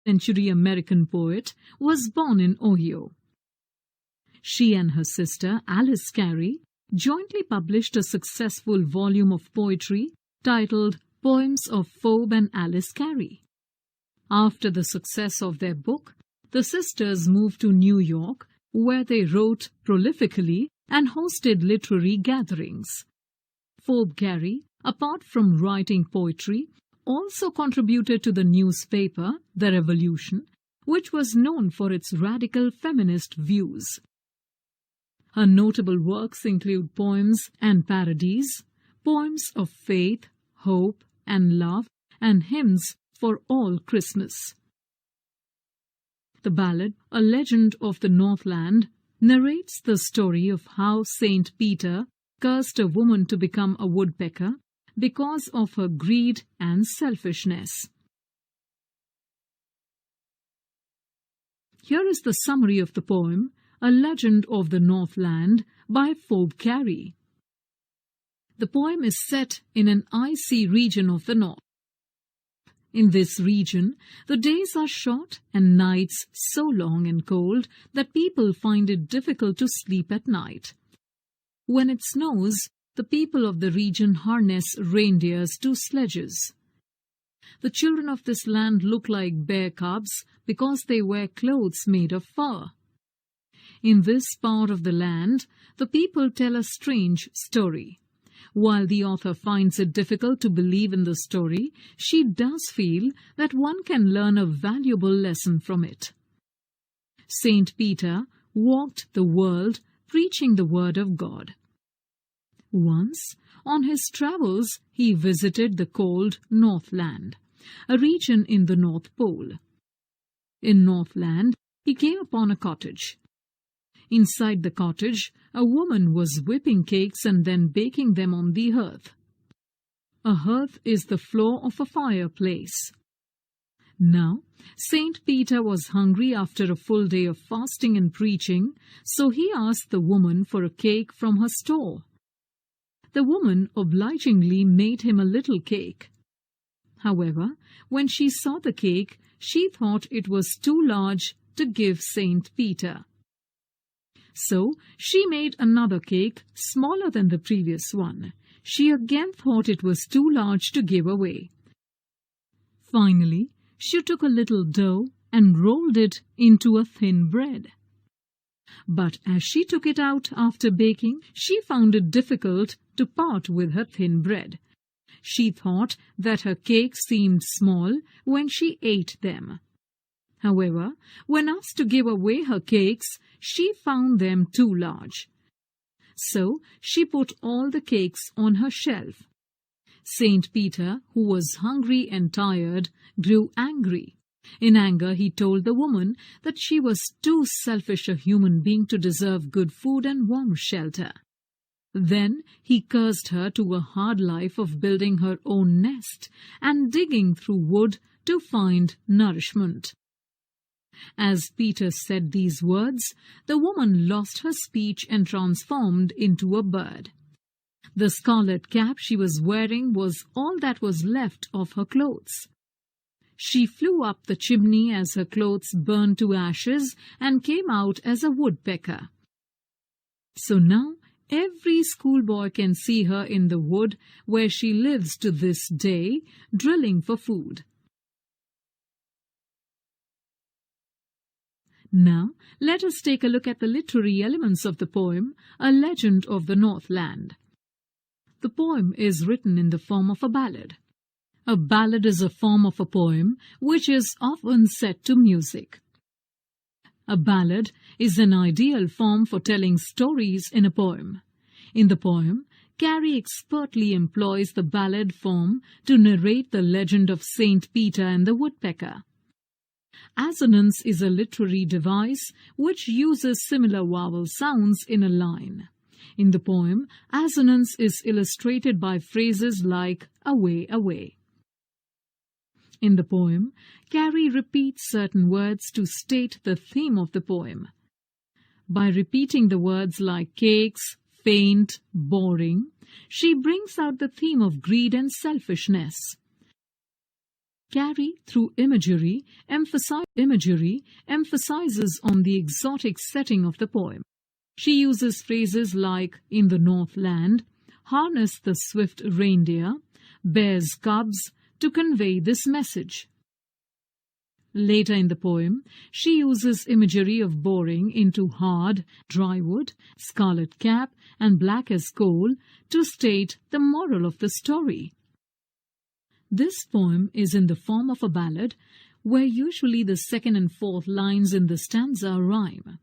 century American poet, was born in Ohio. She and her sister, Alice Cary, jointly published a successful volume of poetry titled Poems of Phoebe and Alice Cary. After the success of their book, the sisters moved to New York, where they wrote prolifically and hosted literary gatherings. Phoebe Cary, apart from writing poetry, also contributed to the newspaper, The Revolution, which was known for its radical feminist views. Her notable works include poems and parodies, poems of faith, hope, and love, and hymns for all Christmas. The ballad, A Legend of the Northland, narrates the story of how Saint Peter cursed a woman to become a woodpecker because of her greed and selfishness. Here is the summary of the poem, A Legend of the Northland, by Phoebe Cary. The poem is set in an icy region of the north. In this region, the days are short and nights so long and cold that people find it difficult to sleep at night. When it snows, the people of the region harness reindeers to sledges. The children of this land look like bear cubs because they wear clothes made of fur. In this part of the land, the people tell a strange story. While the author finds it difficult to believe in the story, she does feel that one can learn a valuable lesson from it. Saint Peter walked the world preaching the word of God. Once, on his travels, he visited the cold Northland, a region in the North Pole. In Northland, he came upon a cottage. Inside the cottage, a woman was whipping cakes and then baking them on the hearth. A hearth is the floor of a fireplace. Now, Saint Peter was hungry after a full day of fasting and preaching, so he asked the woman for a cake from her store. The woman obligingly made him a little cake. However, when she saw the cake, she thought it was too large to give Saint Peter. So she made another cake smaller than the previous one. She again thought it was too large to give away. Finally, she took a little dough and rolled it into a thin bread. But as she took it out after baking, she found it difficult to part with her thin bread. She thought that her cakes seemed small when she ate them. However, when asked to give away her cakes, she found them too large. So she put all the cakes on her shelf. Saint Peter, who was hungry and tired, grew angry. In anger, he told the woman that she was too selfish a human being to deserve good food and warm shelter. Then he cursed her to a hard life of building her own nest and digging through wood to find nourishment. As Peter said these words, the woman lost her speech and transformed into a bird. The scarlet cap she was wearing was all that was left of her clothes. She flew up the chimney as her clothes burned to ashes and came out as a woodpecker. So now every schoolboy can see her in the wood where she lives to this day, drilling for food. Now, let us take a look at the literary elements of the poem, A Legend of the Northland. The poem is written in the form of a ballad. A ballad is a form of a poem which is often set to music. A ballad is an ideal form for telling stories in a poem. In the poem, Cary expertly employs the ballad form to narrate the legend of Saint Peter and the woodpecker. Assonance is a literary device which uses similar vowel sounds in a line. In the poem, assonance is illustrated by phrases like away, away. In the poem, Cary repeats certain words to state the theme of the poem. By repeating the words like cakes, faint, boring, she brings out the theme of greed and selfishness. Carey, through imagery, emphasizes on the exotic setting of the poem. She uses phrases like "in the Northland," "harness the swift reindeer," "bear's cubs" to convey this message. Later in the poem, she uses imagery of boring into hard, dry wood, scarlet cap, and black as coal to state the moral of the story. This poem is in the form of a ballad, where usually the second and fourth lines in the stanza rhyme.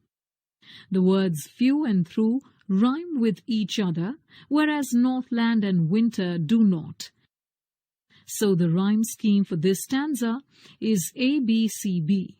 The words few and through rhyme with each other, whereas Northland and winter do not. So the rhyme scheme for this stanza is ABCB.